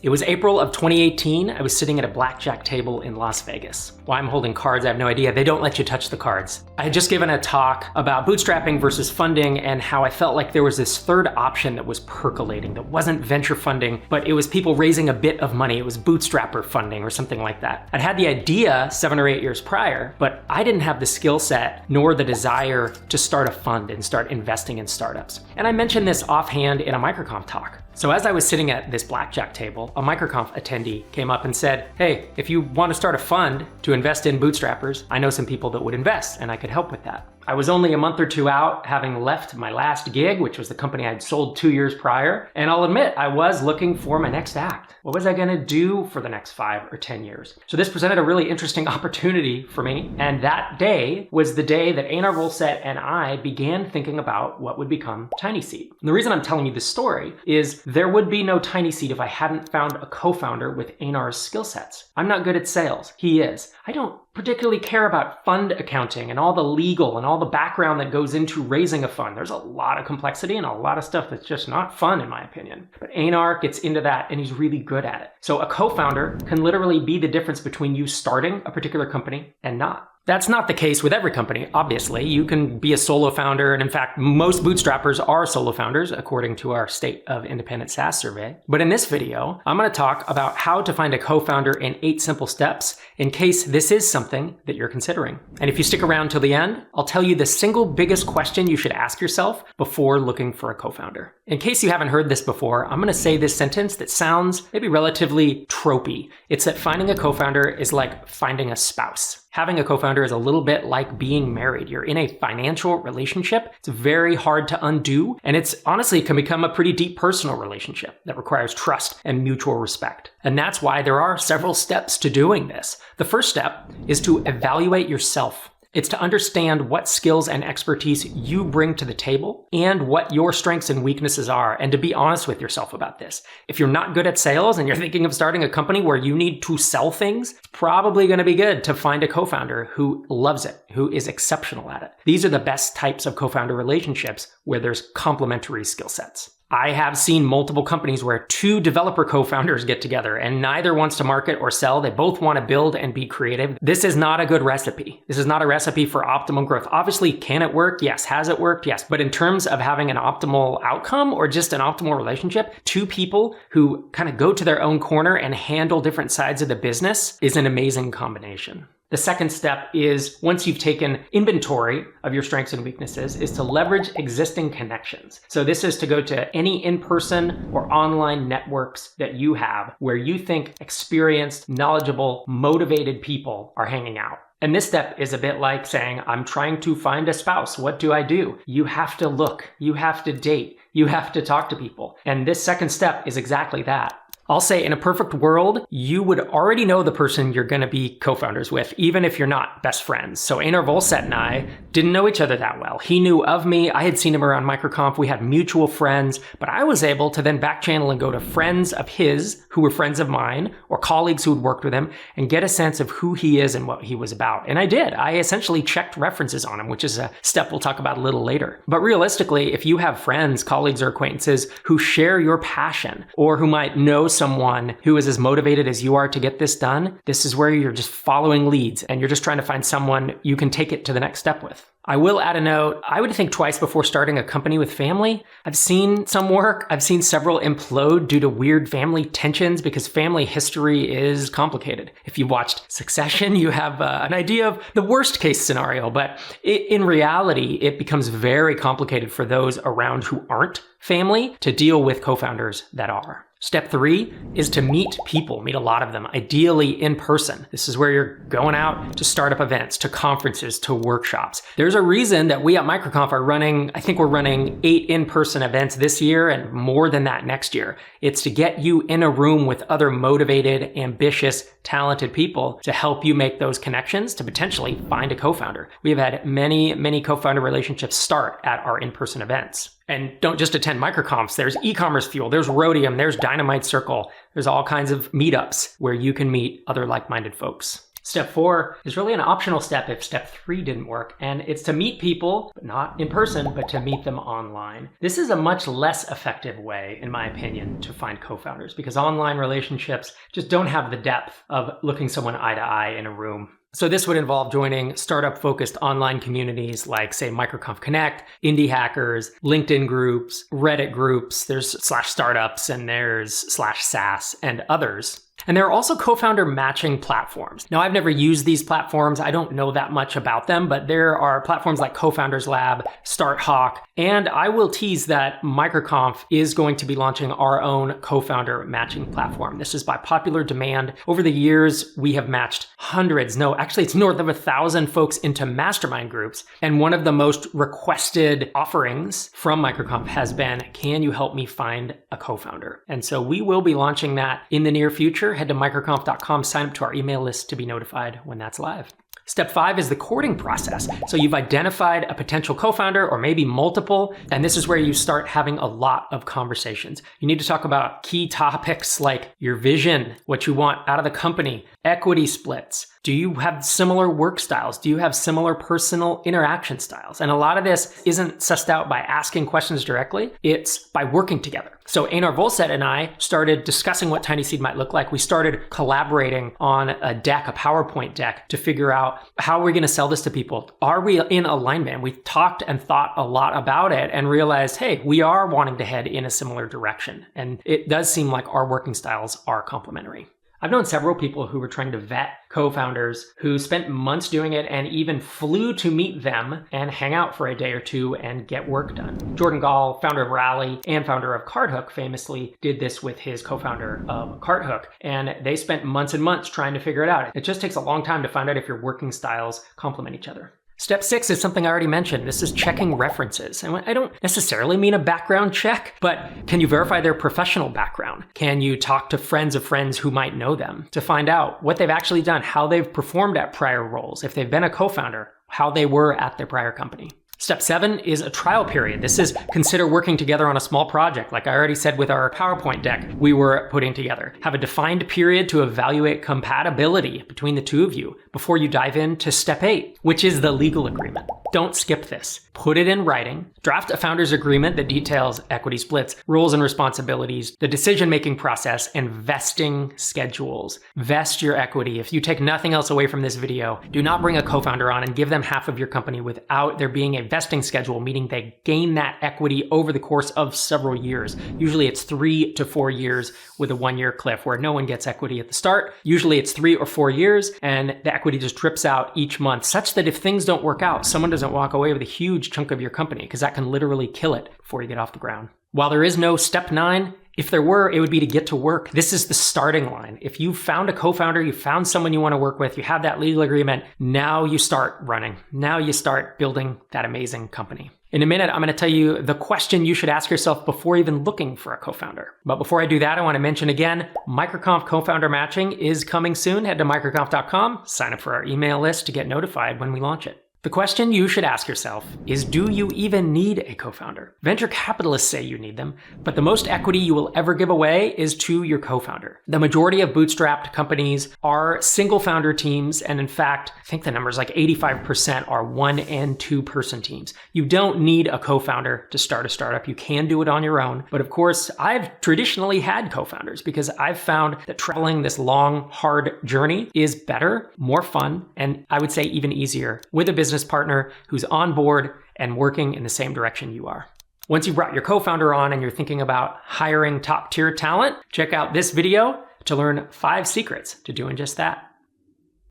It was April of 2018. I was sitting at a blackjack table in Las Vegas. Why I'm holding cards, I have no idea. They don't let you touch the cards. I had just given a talk about bootstrapping versus funding and how I felt like there was this third option that was percolating, that wasn't venture funding, but it was people raising a bit of money. It was bootstrapper funding or something like that. I'd had the idea 7 or 8 years prior, but I didn't have the skill set nor the desire to start a fund and start investing in startups. And I mentioned this offhand in a MicroConf talk. So as I was sitting at this blackjack table, a MicroConf attendee came up and said, hey, if you want to start a fund to invest in bootstrappers, I know some people that would invest and I could help with that. I was only a month or two out, having left my last gig, which was the company I'd sold 2 years prior. And I'll admit, I was looking for my next act. What was I going to do for the next 5 or 10 years? So this presented a really interesting opportunity for me. And that day was the day that Einar Volset and I began thinking about what would become TinySeed. And the reason I'm telling you this story is there would be no TinySeed if I hadn't found a co-founder with Einar's skill sets. I'm not good at sales. He is. I don't particularly care about fund accounting and all the legal and all the background that goes into raising a fund. There's a lot of complexity and a lot of stuff that's just not fun in my opinion. But Einar gets into that and he's really good at it. So a co-founder can literally be the difference between you starting a particular company and not. That's not the case with every company, obviously. You can be a solo founder, and in fact, most bootstrappers are solo founders, according to our State of Independent SaaS survey. But in this video, I'm going to talk about how to find a co-founder in 8 simple steps in case this is something that you're considering. And if you stick around till the end, I'll tell you the single biggest question you should ask yourself before looking for a co-founder. In case you haven't heard this before, I'm going to say this sentence that sounds maybe relatively tropey. It's that finding a co-founder is like finding a spouse. Having a co-founder is a little bit like being married. You're in a financial relationship. It's very hard to undo. And it's honestly can become a pretty deep personal relationship that requires trust and mutual respect. And that's why there are several steps to doing this. The first step is to evaluate yourself. It's to understand what skills and expertise you bring to the table and what your strengths and weaknesses are, and to be honest with yourself about this. If you're not good at sales and you're thinking of starting a company where you need to sell things, it's probably going to be good to find a co-founder who loves it, who is exceptional at it. These are the best types of co-founder relationships where there's complementary skill sets. I have seen multiple companies where 2 developer co-founders get together and neither wants to market or sell. They both want to build and be creative. This is not a good recipe. This is not a recipe for optimum growth. Obviously, can it work? Yes. Has it worked? Yes. But in terms of having an optimal outcome or just an optimal relationship, 2 people who kind of go to their own corner and handle different sides of the business is an amazing combination. The second step is, once you've taken inventory of your strengths and weaknesses, is to leverage existing connections. So this is to go to any in-person or online networks that you have where you think experienced, knowledgeable, motivated people are hanging out. And this step is a bit like saying, I'm trying to find a spouse. What do I do? You have to look, you have to date, you have to talk to people. And this second step is exactly that. I'll say in a perfect world, you would already know the person you're going to be co-founders with, even if you're not best friends. So Einar Volset and I didn't know each other that well. He knew of me. I had seen him around MicroConf. We had mutual friends, but I was able to then back channel and go to friends of his who were friends of mine or colleagues who had worked with him and get a sense of who he is and what he was about. And I did. I essentially checked references on him, which is a step we'll talk about a little later. But realistically, if you have friends, colleagues, or acquaintances who share your passion or who might know someone who is as motivated as you are to get this done, this is where you're just following leads and you're just trying to find someone you can take it to the next step with. I will add a note. I would think twice before starting a company with family. I've seen some work. I've seen several implode due to weird family tensions because family history is complicated. If you watched Succession, you have an idea of the worst case scenario, but in reality, it becomes very complicated for those around who aren't family to deal with co-founders that are. Step 3 is to meet people, meet a lot of them, ideally in person. This is where you're going out to startup events, to conferences, to workshops. There's a reason that we at MicroConf are running, I think we're running 8 in-person events this year and more than that next year. It's to get you in a room with other motivated, ambitious, talented people to help you make those connections to potentially find a co-founder. We have had many co-founder relationships start at our in-person events. And don't just attend MicroConfs. There's e-commerce fuel, there's Rhodium, there's Dynamite Circle. There's all kinds of meetups where you can meet other like-minded folks. Step 4 is really an optional step if step 3 didn't work, and it's to meet people, but not in person, but to meet them online. This is a much less effective way, in my opinion, to find co-founders because online relationships just don't have the depth of looking someone eye to eye in a room. So this would involve joining startup-focused online communities like, say, MicroConf Connect, Indie Hackers, LinkedIn groups, Reddit groups, there's /startups, and there's /SaaS, and others. And there are also co-founder matching platforms. Now, I've never used these platforms. I don't know that much about them, but there are platforms like Co-Founders Lab, StartHawk, and I will tease that MicroConf is going to be launching our own co-founder matching platform. This is by popular demand. Over the years, we have matched hundreds, no, actually it's north of 1,000 folks into mastermind groups. And one of the most requested offerings from MicroConf has been, can you help me find a co-founder? And so we will be launching that in the near future. Head to microconf.com, sign up to our email list to be notified when that's live. Step 5 is the courting process. So you've identified a potential co-founder or maybe multiple, and this is where you start having a lot of conversations. You need to talk about key topics like your vision, what you want out of the company, equity splits. Do you have similar work styles? Do you have similar personal interaction styles? And a lot of this isn't sussed out by asking questions directly. It's by working together. So Einar Volstedt and I started discussing what Tiny Seed might look like. We started collaborating on a deck, a PowerPoint deck, to figure out how we're going to sell this to people. Are we in alignment? We talked and thought a lot about it and realized, hey, we are wanting to head in a similar direction. And it does seem like our working styles are complementary. I've known several people who were trying to vet co-founders who spent months doing it and even flew to meet them and hang out for a day or two and get work done. Jordan Gall, founder of Rally and founder of CartHook, famously did this with his co-founder of CartHook. And they spent months and months trying to figure it out. It just takes a long time to find out if your working styles complement each other. Step 6 is something I already mentioned. This is checking references. And I don't necessarily mean a background check, but can you verify their professional background? Can you talk to friends of friends who might know them to find out what they've actually done, how they've performed at prior roles, if they've been a co-founder, how they were at their prior company? Step 7 is a trial period. This is consider working together on a small project. Like I already said with our PowerPoint deck we were putting together. Have a defined period to evaluate compatibility between the two of you before you dive into step 8, which is the legal agreement. Don't skip this. Put it in writing. Draft a founder's agreement that details equity splits, roles and responsibilities, the decision-making process, and vesting schedules. Vest your equity. If you take nothing else away from this video, do not bring a co-founder on and give them half of your company without there being a vesting schedule, meaning they gain that equity over the course of several years. Usually it's 3 to 4 years with a 1-year cliff where no one gets equity at the start. Usually it's 3 or 4 years and the equity just drips out each month, such that if things don't work out, someone doesn't walk away with a huge chunk of your company, because that can literally kill it before you get off the ground. While there is no step 9, if there were, it would be to get to work. This is the starting line. If you found a co-founder, you found someone you want to work with, you have that legal agreement, now you start running. Now you start building that amazing company. In a minute, I'm going to tell you the question you should ask yourself before even looking for a co-founder. But before I do that, I want to mention again, MicroConf co-founder matching is coming soon. Head to microconf.com, sign up for our email list to get notified when we launch it. The question you should ask yourself is, do you even need a co-founder? Venture capitalists say you need them, but the most equity you will ever give away is to your co-founder. The majority of bootstrapped companies are single founder teams, and in fact, I think the number is like 85% are 1 and 2 person teams. You don't need a co-founder to start a startup. You can do it on your own. But of course, I've traditionally had co-founders because I've found that traveling this long, hard journey is better, more fun, and I would say even easier with a business partner who's on board and working in the same direction you are. Once you've brought your co-founder on and you're thinking about hiring top-tier talent, check out this video to learn 5 secrets to doing just that.